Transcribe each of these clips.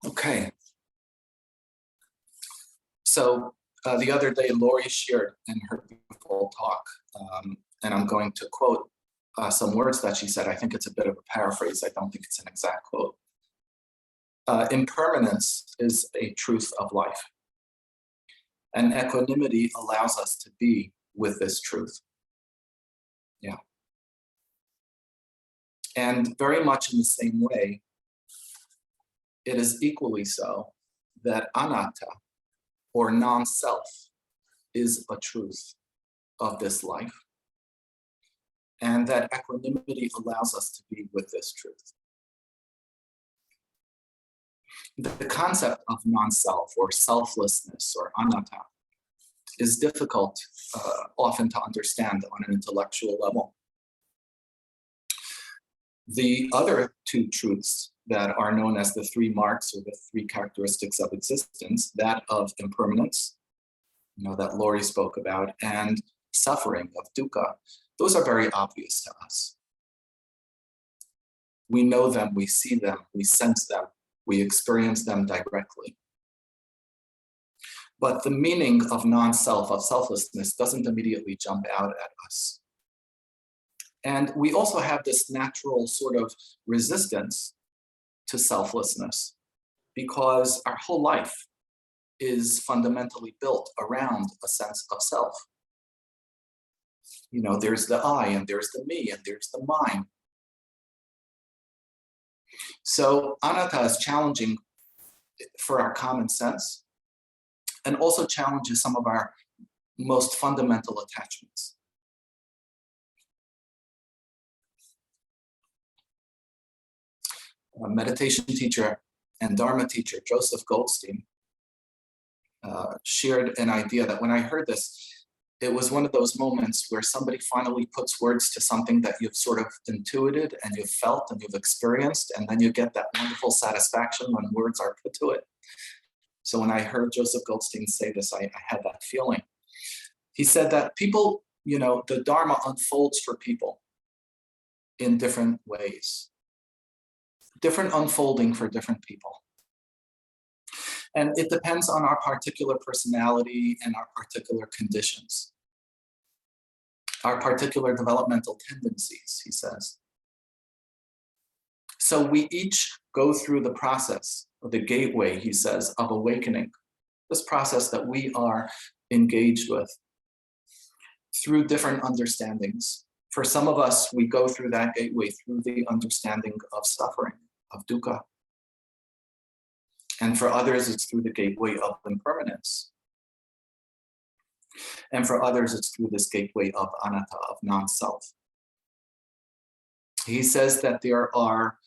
Okay. So the other day, Lori shared in her beautiful talk, and I'm going to quote some words that she said. I think it's a bit of a paraphrase. I don't think it's an exact quote. Impermanence is a truth of life, and equanimity allows us to be with this truth. Yeah. And very much in the same way, it is equally so that anatta, or non-self, is a truth of this life, and that equanimity allows us to be with this truth. The concept of non-self or selflessness or anatta is difficult often to understand on an intellectual level. The other two truths that are known as the three marks or the three characteristics of existence, that of impermanence, that Lori spoke about, and suffering of dukkha, those are very obvious to us. We know them, we see them, we sense them, we experience them directly. But the meaning of non-self, of selflessness, doesn't immediately jump out at us. And we also have this natural sort of resistance to selflessness because our whole life is fundamentally built around a sense of self. There's the I, and there's the me, and there's the mine. So anatta is challenging for our common sense and also challenges some of our most fundamental attachments. A meditation teacher and Dharma teacher, Joseph Goldstein, shared an idea that when I heard this, it was one of those moments where somebody finally puts words to something that you've sort of intuited and you've felt and you've experienced, and then you get that wonderful satisfaction when words are put to it. So when I heard Joseph Goldstein say this, I had that feeling. He said that people, the Dharma unfolds for people in different ways, different unfolding for different people. And it depends on our particular personality and our particular conditions, our particular developmental tendencies, he says. So we each go through the process, or the gateway, he says, of awakening, this process that we are engaged with through different understandings. For some of us, we go through that gateway through the understanding of suffering, of dukkha. And for others, it's through the gateway of impermanence. And for others, it's through this gateway of anatta, of non-self. He says that there are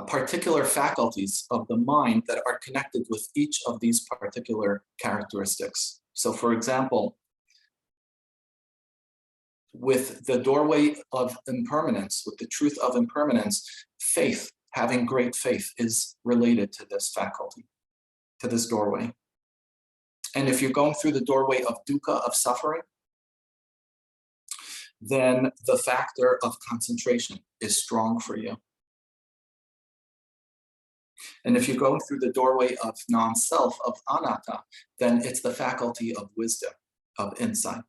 particular faculties of the mind that are connected with each of these particular characteristics. So for example, with the doorway of impermanence, with the truth of impermanence, faith, having great faith, is related to this faculty, to this doorway. And if you're going through the doorway of dukkha, of suffering, then the factor of concentration is strong for you. And if you're going through the doorway of non-self, of anatta, then it's the faculty of wisdom, of insight.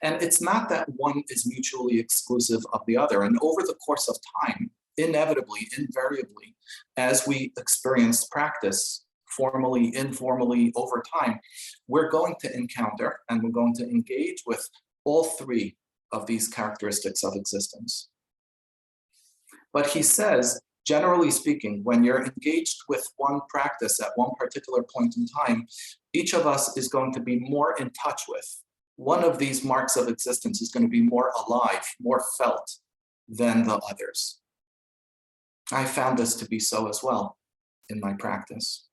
And it's not that one is mutually exclusive of the other. And over the course of time, inevitably, invariably, as we experience practice, formally, informally, over time, we're going to encounter and we're going to engage with all three of these characteristics of existence. But he says, generally speaking, when you're engaged with one practice at one particular point in time, each of us is going to be more in touch with. One of these marks of existence is going to be more alive, more felt than the others. I found this to be so as well in my practice.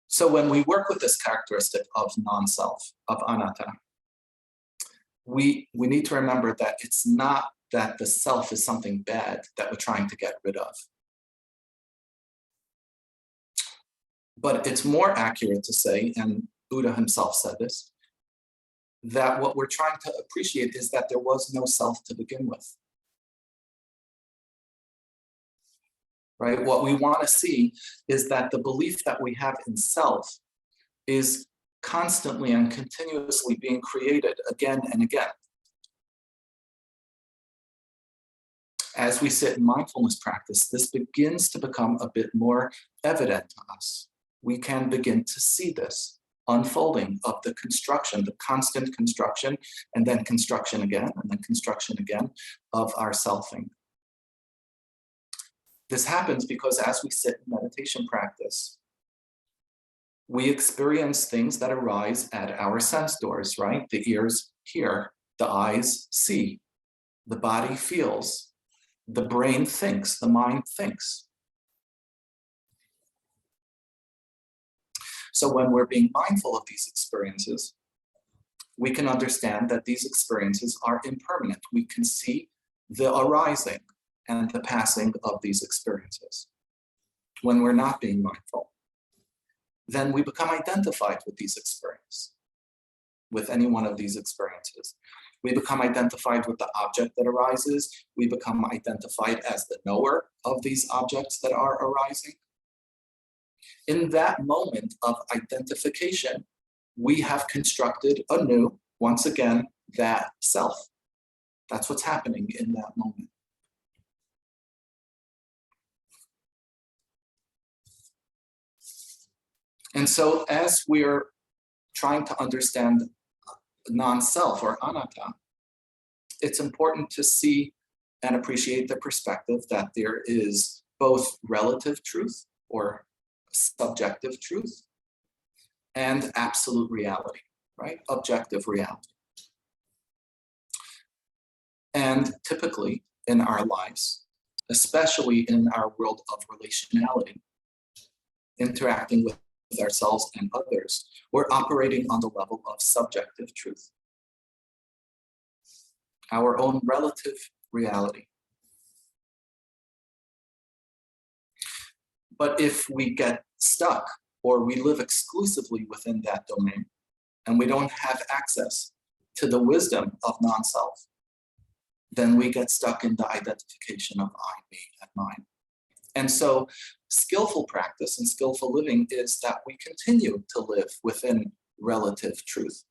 So when we work with this characteristic of non-self, of anatta, we need to remember that it's not that the self is something bad that we're trying to get rid of. But it's more accurate to say, and Buddha himself said this, that what we're trying to appreciate is that there was no self to begin with. Right? What we want to see is that the belief that we have in self is constantly and continuously being created again and again. As we sit in mindfulness practice, this begins to become a bit more evident to us. We can begin to see this unfolding of the construction, the constant construction, and then construction again, and then construction again of our selfing. This happens because as we sit in meditation practice, we experience things that arise at our sense doors, right? The ears hear, the eyes see, the body feels, the brain thinks, the mind thinks. So when we're being mindful of these experiences, we can understand that these experiences are impermanent. We can see the arising and the passing of these experiences. When we're not being mindful, then we become identified with these experiences, with any one of these experiences. We become identified with the object that arises. We become identified as the knower of these objects that are arising. In that moment of identification, we have constructed anew, once again, that self. That's what's happening in that moment. And so as we're trying to understand non-self or anatta, it's important to see and appreciate the perspective that there is both relative truth or subjective truth and absolute reality, right? Objective reality. And typically in our lives, especially in our world of relationality, interacting with ourselves and others, we're operating on the level of subjective truth, our own relative reality. But if we get stuck or we live exclusively within that domain and we don't have access to the wisdom of non-self, then we get stuck in the identification of I, me, and mine. And so skillful practice and skillful living is that we continue to live within relative truth,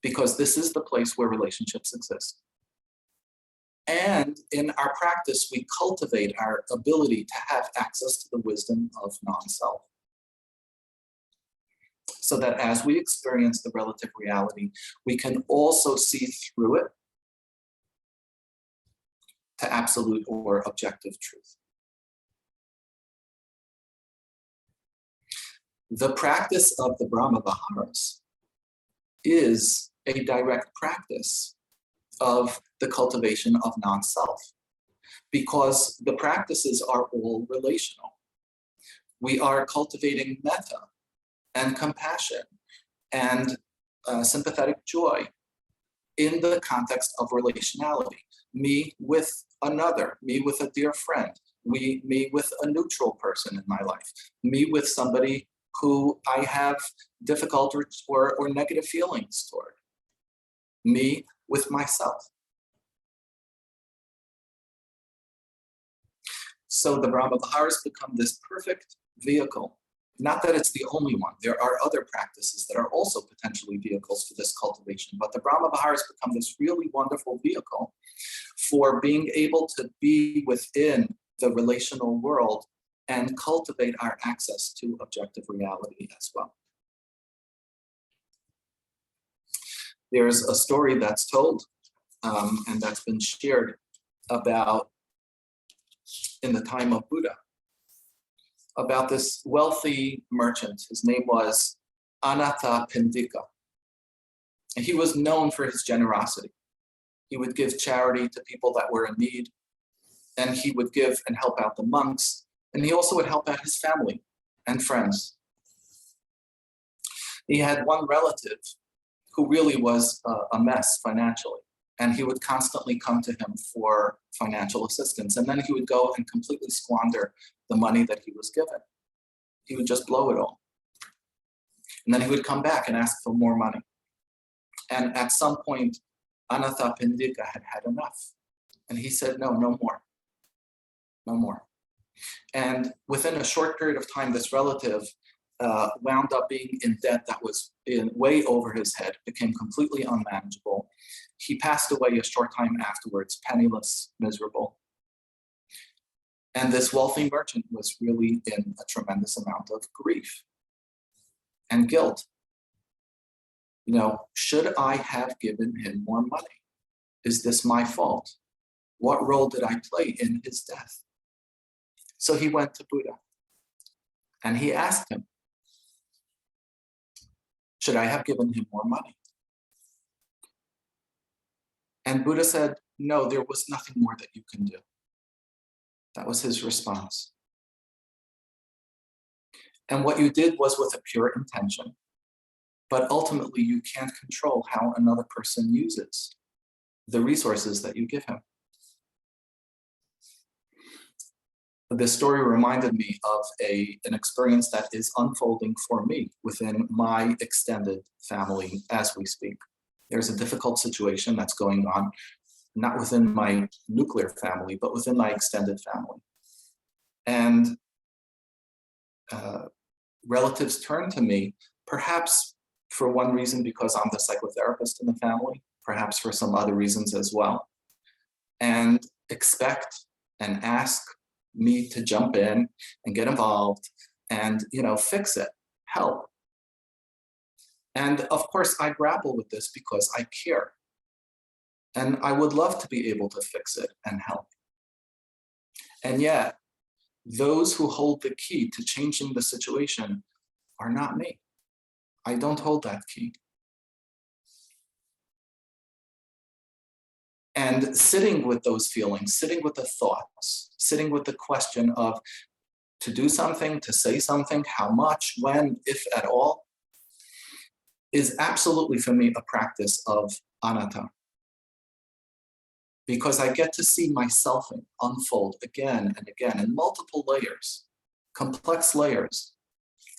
because this is the place where relationships exist. And in our practice, we cultivate our ability to have access to the wisdom of non-self, so that as we experience the relative reality, we can also see through it to absolute or objective truth. The practice of the Brahma Viharas is a direct practice of the cultivation of non-self, because the practices are all relational. We are cultivating metta and compassion and sympathetic joy in the context of relationality. Me with another, me with a dear friend, me with a neutral person in my life, me with somebody who I have difficult or negative feelings toward, me with myself. So the Brahma Viharas become this perfect vehicle. Not that it's the only one. There are other practices that are also potentially vehicles for this cultivation, but the Brahma Viharas become this really wonderful vehicle for being able to be within the relational world and cultivate our access to objective reality as well. There's a story that's told and that's been shared about in the time of Buddha, about this wealthy merchant. His name was Anatta Pindika. And he was known for his generosity. He would give charity to people that were in need, and he would give and help out the monks, and he also would help out his family and friends. He had one relative who really was a mess financially, and he would constantly come to him for financial assistance, and then he would go and completely squander the money that he was given. He would just blow it all. And then he would come back and ask for more money. And at some point, Anatta had had enough. And he said, no, no more, no more. And within a short period of time, this relative wound up being in debt that was way over his head, became completely unmanageable. He passed away a short time afterwards, penniless, miserable. And this wealthy merchant was really in a tremendous amount of grief and guilt. Should I have given him more money? Is this my fault? What role did I play in his death? So he went to Buddha and he asked him, should I have given him more money? And Buddha said, no, there was nothing more that you can do. That was his response. And what you did was with a pure intention, but ultimately you can't control how another person uses the resources that you give him. This story reminded me of an experience that is unfolding for me within my extended family as we speak. There's a difficult situation that's going on, not within my nuclear family, but within my extended family. And relatives turn to me, perhaps for one reason because I'm the psychotherapist in the family, perhaps for some other reasons as well, and expect and ask me to jump in and get involved and fix it, help. And of course I grapple with this because I care. And I would love to be able to fix it and help. And yet, those who hold the key to changing the situation are not me. I don't hold that key. And sitting with those feelings, sitting with the thoughts, sitting with the question of to do something, to say something, how much, when, if at all, is absolutely for me a practice of anatta. Because I get to see myself unfold again and again in multiple layers, complex layers,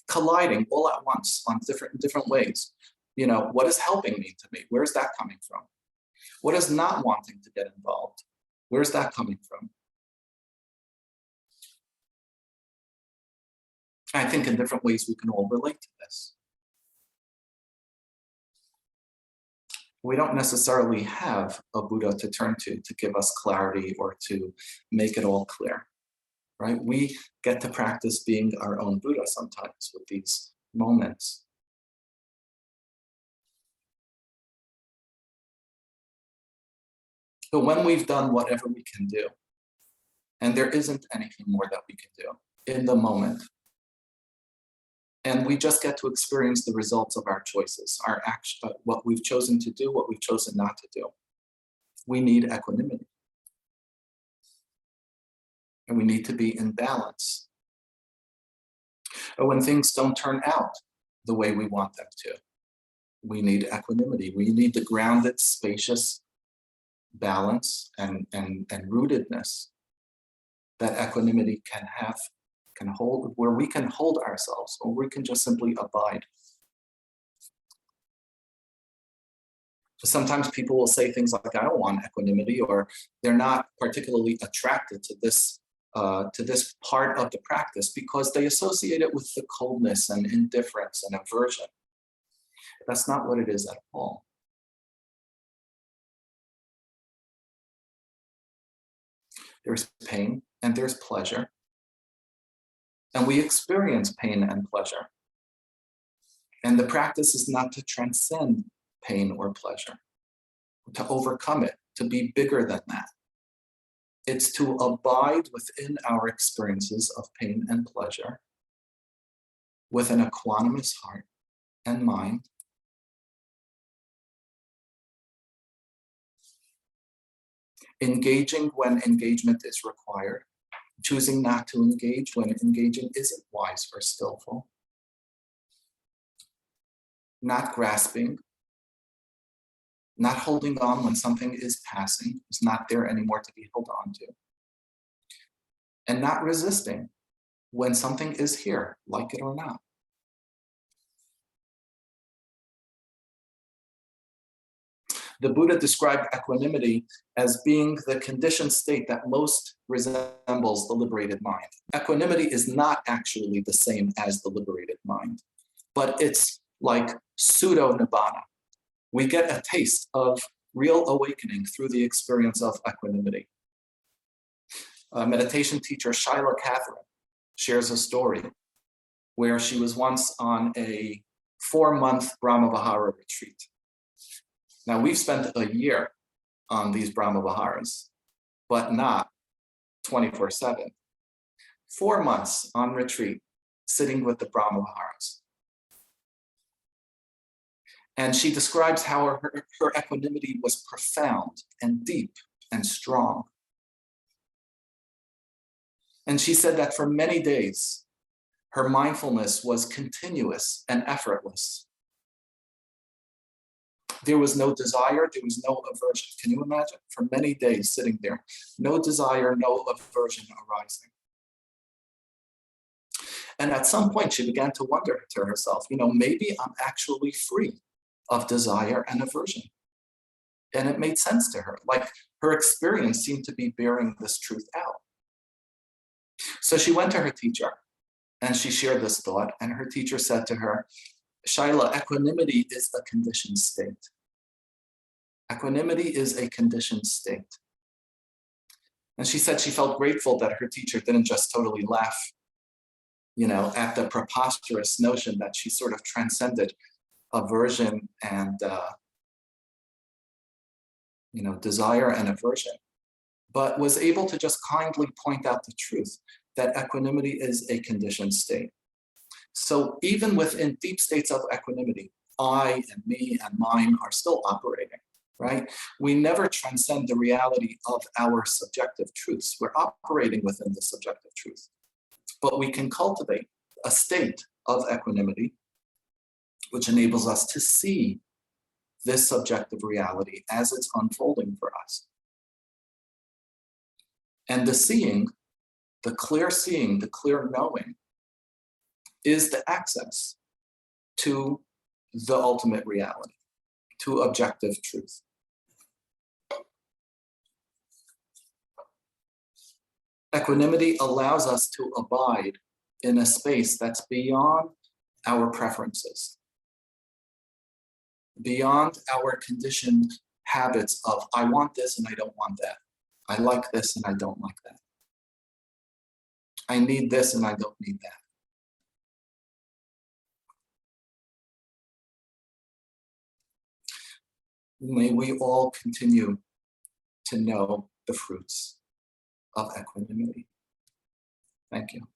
colliding all at once on different ways. What is helping me to me? Where's that coming from? What is not wanting to get involved? Where's that coming from? I think in different ways we can all relate to this. We don't necessarily have a Buddha to turn to give us clarity or to make it all clear, right? We get to practice being our own Buddha sometimes with these moments. But when we've done whatever we can do, and there isn't anything more that we can do in the moment, and we just get to experience the results of our choices, our action, what we've chosen to do, what we've chosen not to do. We need equanimity. And we need to be in balance. Or when things don't turn out the way we want them to, we need equanimity. We need the grounded, spacious balance and rootedness that equanimity can hold, where we can hold ourselves, or we can just simply abide. Sometimes people will say things like, I don't want equanimity, or they're not particularly attracted to this part of the practice because they associate it with the coldness and indifference and aversion. That's not what it is at all. There's pain and there's pleasure. And we experience pain and pleasure. And the practice is not to transcend pain or pleasure, to overcome it, to be bigger than that. It's to abide within our experiences of pain and pleasure with an equanimous heart and mind. Engaging when engagement is required, choosing not to engage when engaging isn't wise or skillful, not grasping, not holding on when something is passing, is not there anymore to be held on to, and not resisting when something is here, like it or not. The Buddha described equanimity as being the conditioned state that most resembles the liberated mind. Equanimity is not actually the same as the liberated mind, but it's like pseudo-nibbana. We get a taste of real awakening through the experience of equanimity. Meditation teacher Shyla Catherine shares a story where she was once on a 4-month Brahmavihara retreat. Now, we've spent a year on these Brahmaviharas, but not 24/7. 4 months on retreat, sitting with the Brahmaviharas. And she describes how her equanimity was profound and deep and strong. And she said that for many days, her mindfulness was continuous and effortless. There was no desire, there was no aversion. Can you imagine? For many days sitting there, no desire, no aversion arising. And at some point, she began to wonder to herself, maybe I'm actually free of desire and aversion. And it made sense to her. Like her experience seemed to be bearing this truth out. So she went to her teacher and she shared this thought. And her teacher said to her, Shyla, equanimity is a conditioned state. Equanimity is a conditioned state. And she said she felt grateful that her teacher didn't just totally laugh, at the preposterous notion that she sort of transcended aversion and, desire and aversion, but was able to just kindly point out the truth that equanimity is a conditioned state. So even within deep states of equanimity, I and me and mine are still operating, right? We never transcend the reality of our subjective truths. We're operating within the subjective truth, but we can cultivate a state of equanimity which enables us to see this subjective reality as it's unfolding for us. And the seeing, the clear knowing, is the access to the ultimate reality, to objective truth. Equanimity allows us to abide in a space that's beyond our preferences, beyond our conditioned habits of, I want this and I don't want that. I like this and I don't like that. I need this and I don't need that. May we all continue to know the fruits of equanimity. Thank you.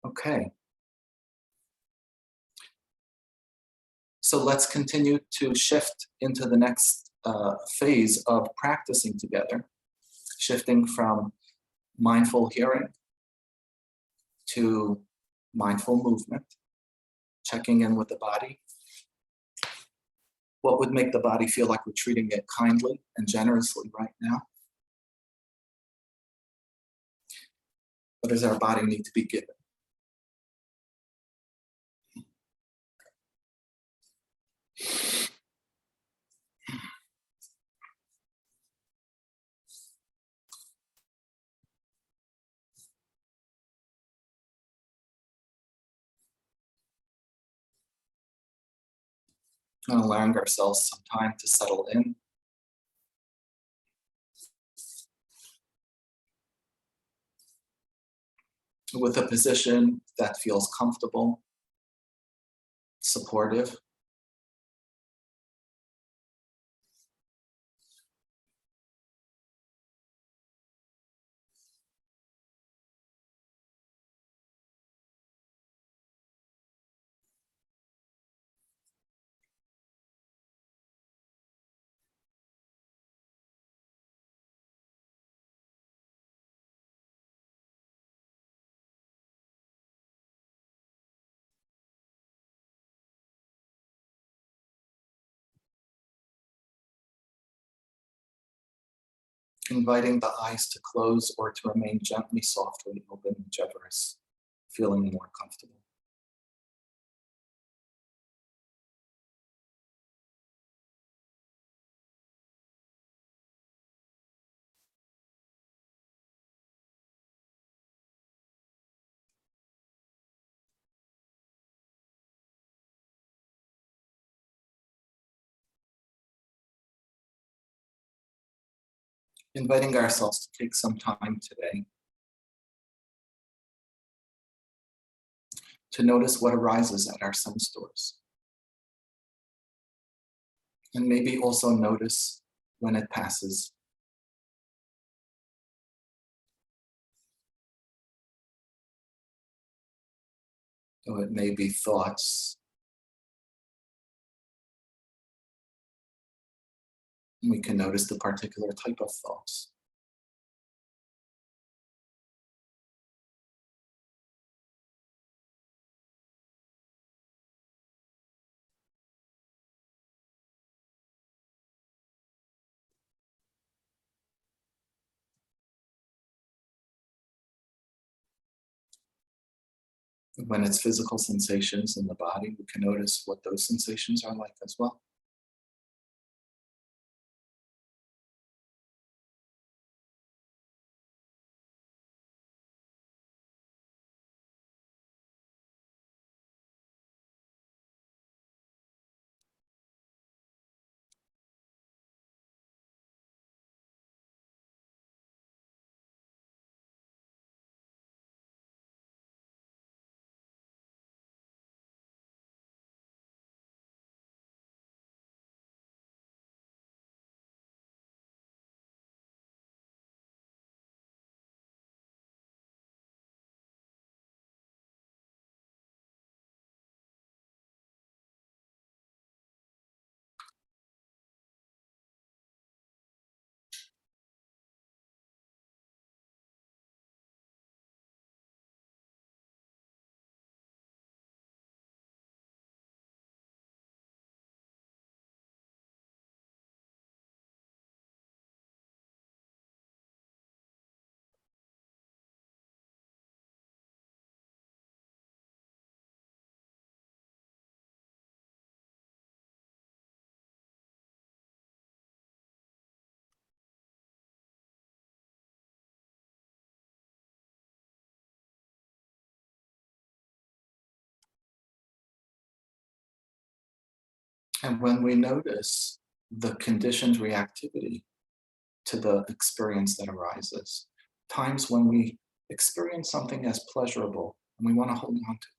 Okay. So let's continue to shift into the next phase of practicing together, shifting from mindful hearing to mindful movement, checking in with the body. What would make the body feel like we're treating it kindly and generously right now? What does our body need to be given? And allowing ourselves some time to settle in. With a position that feels comfortable, supportive. Inviting the eyes to close or to remain gently, softly open, whichever is feeling more comfortable. Inviting ourselves to take some time today to notice what arises at our sense doors. And maybe also notice when it passes. So it may be thoughts. We can notice the particular type of thoughts. When it's physical sensations in the body, we can notice what those sensations are like as well. And when we notice the conditioned reactivity to the experience that arises, times when we experience something as pleasurable and we want to hold on to it,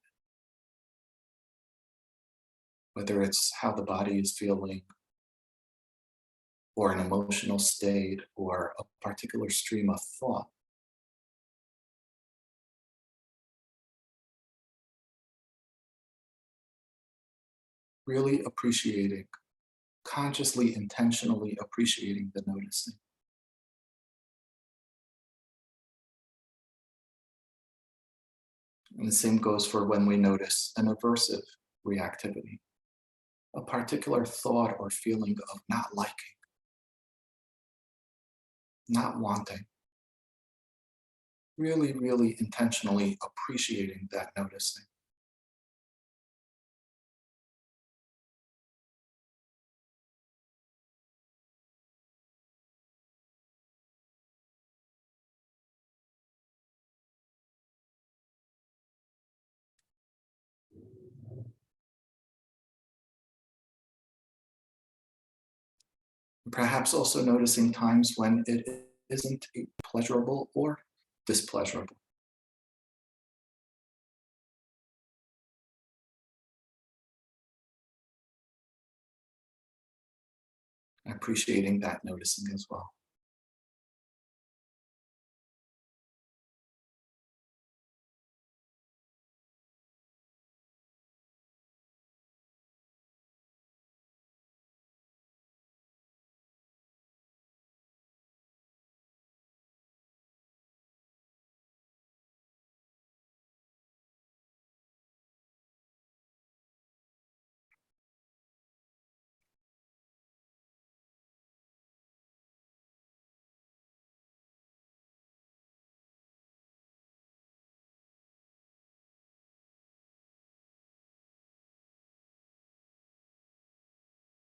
whether it's how the body is feeling or an emotional state or a particular stream of thought, really appreciating, consciously, intentionally appreciating the noticing. And the same goes for when we notice an aversive reactivity, a particular thought or feeling of not liking, not wanting. Really, really intentionally appreciating that noticing. Perhaps also noticing times when it isn't pleasurable or displeasurable. Appreciating that noticing as well.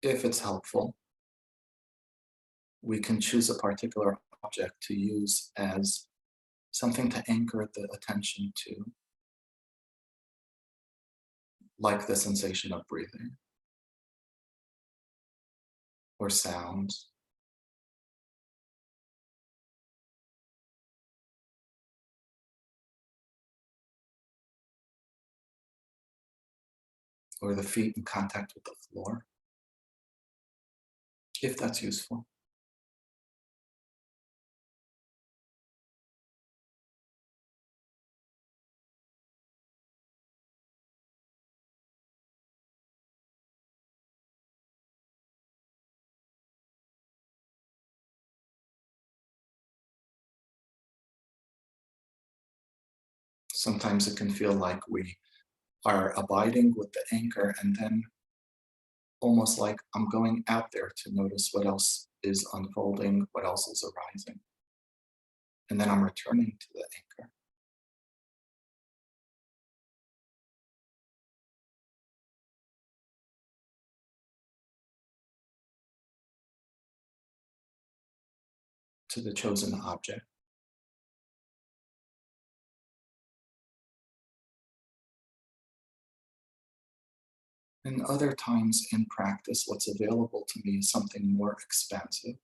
If it's helpful, we can choose a particular object to use as something to anchor the attention to, like the sensation of breathing or sounds or the feet in contact with the floor, if that's useful. Sometimes it can feel like we are abiding with the anchor and then almost like I'm going out there to notice what else is unfolding, what else is arising. And then I'm returning to the anchor. To the chosen object. And other times in practice, what's available to me is something more expansive.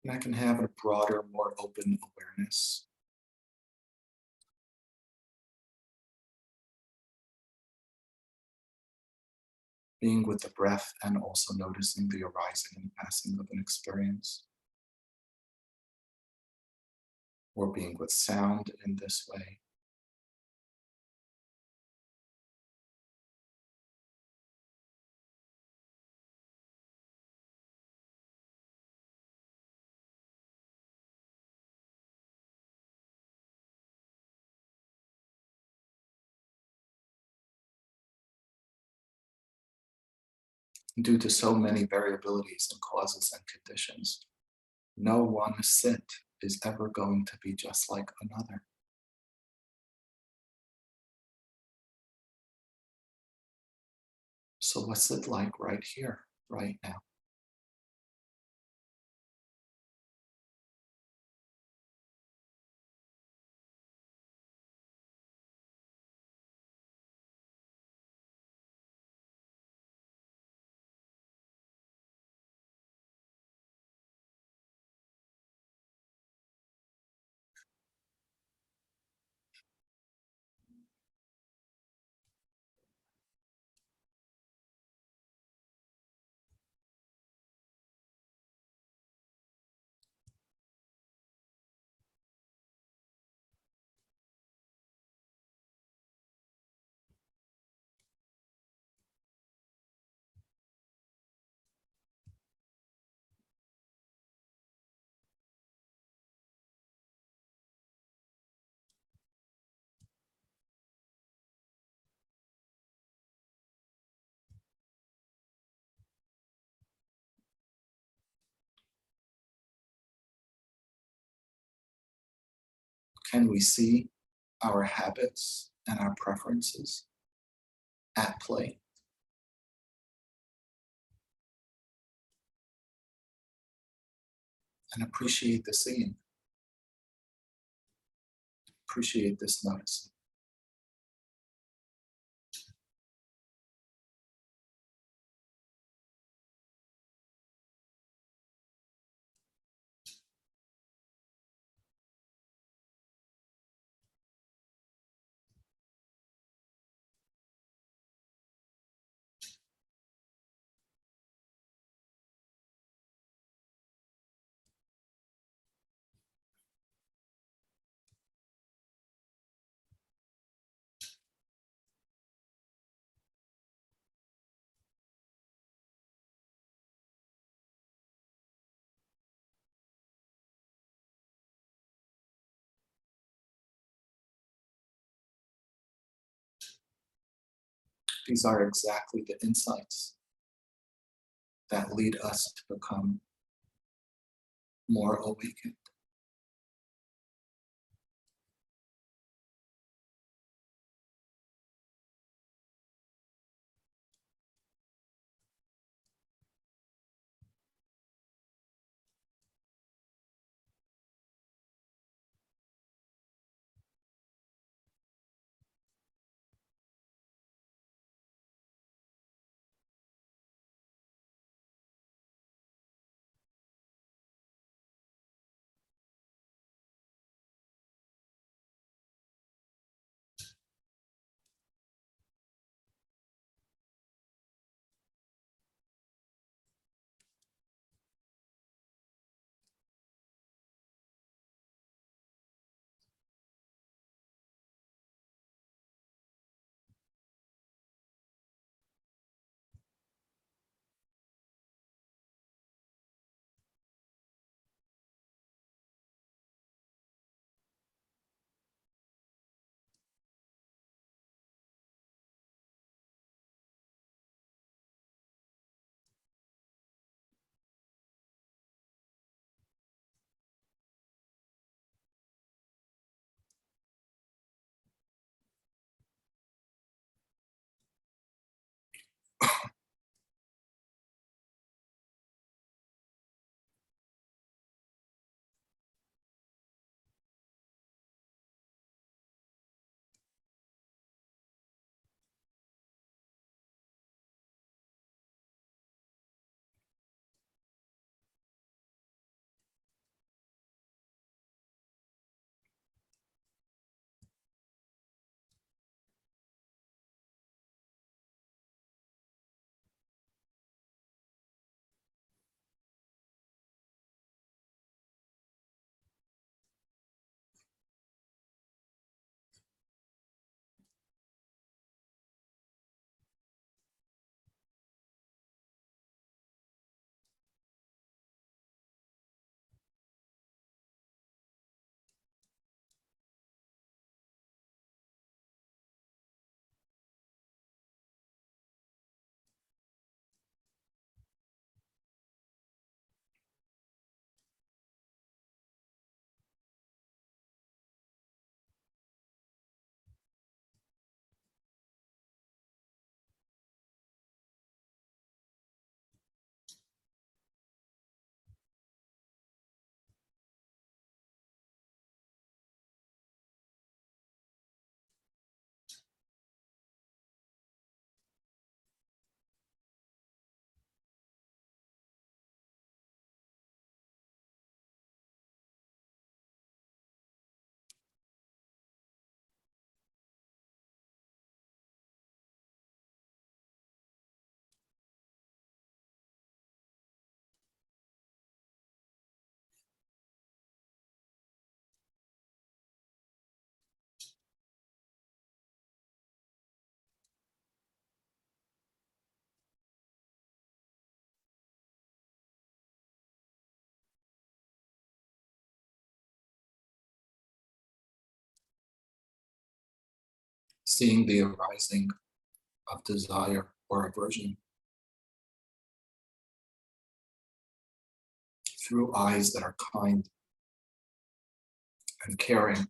And I can have a broader, more open awareness. Being with the breath and also noticing the arising and passing of an experience. Or being with sound in this way. Due to so many variabilities and causes and conditions, no one sit is ever going to be just like another. So what's it like right here, right now? Can we see our habits and our preferences at play? And appreciate the seeing, appreciate this noticing. These are exactly the insights that lead us to become more awakened. seeing the arising of desire or aversion through eyes that are kind and caring.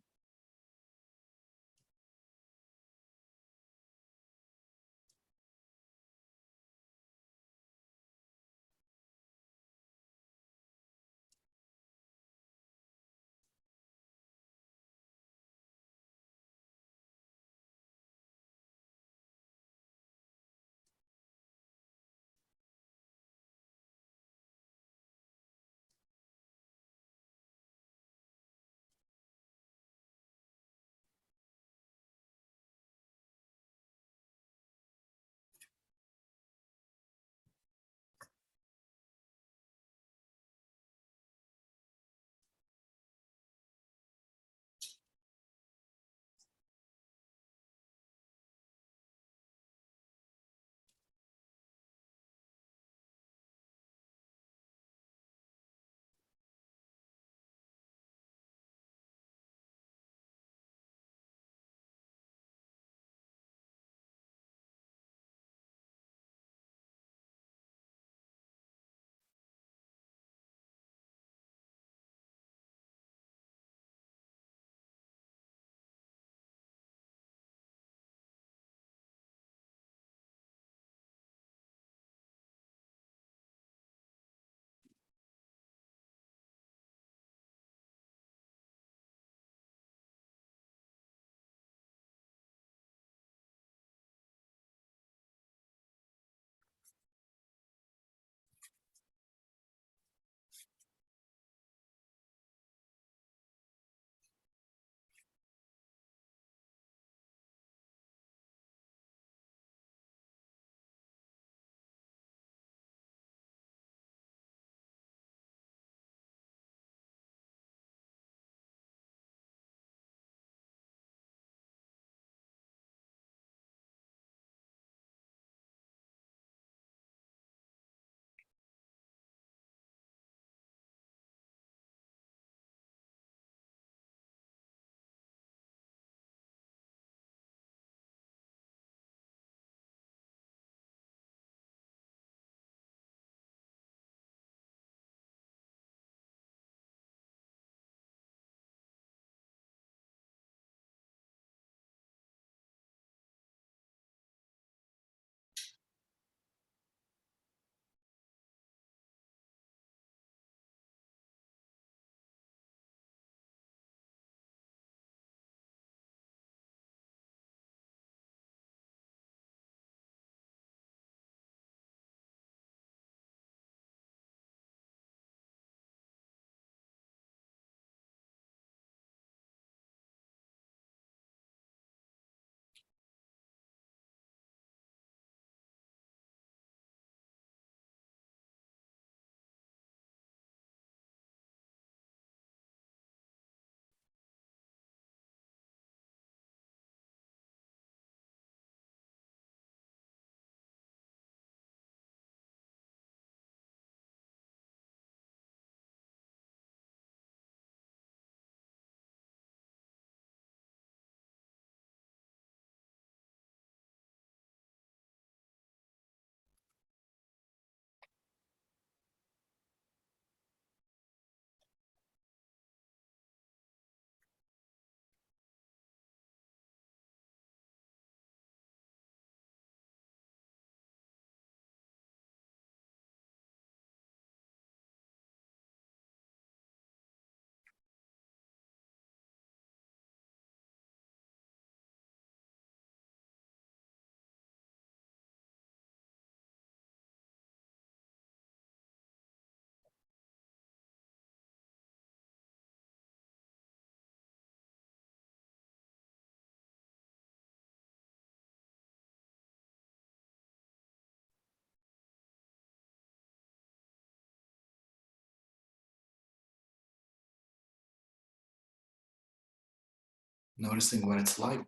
Noticing what it's like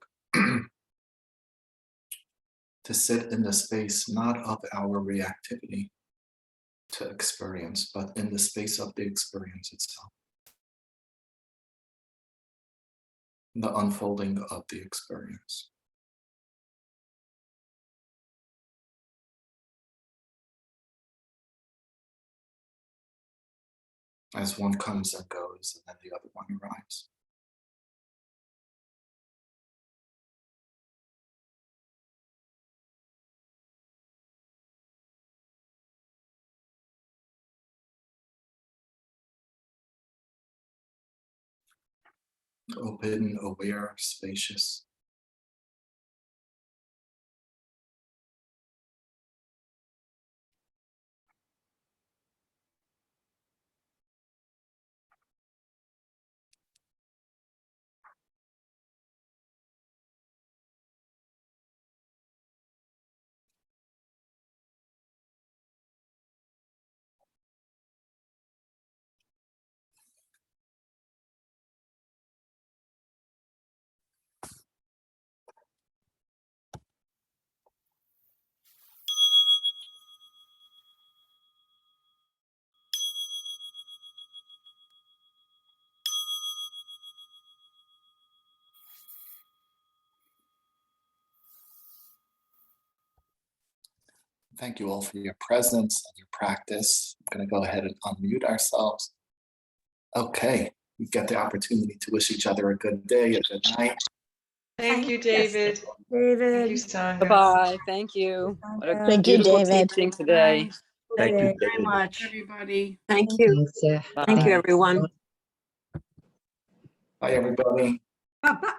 to sit in the space not of our reactivity to experience, but in the space of the experience itself, the unfolding of the experience. as one comes and goes, and then the other one arrives. Open, aware, spacious. Thank you all for your presence and your practice. I'm going to go ahead and unmute ourselves. Okay, we get the opportunity to wish each other a good day, a good night. Thank you, David. David. Thank you, Sangha. Bye-bye. Thank you. What a Thank you, beautiful David. teaching today. Thank you David. very much. Everybody. Thank you. Thanks, Bye. Thank you, everyone. Bye, everybody. Bye-bye.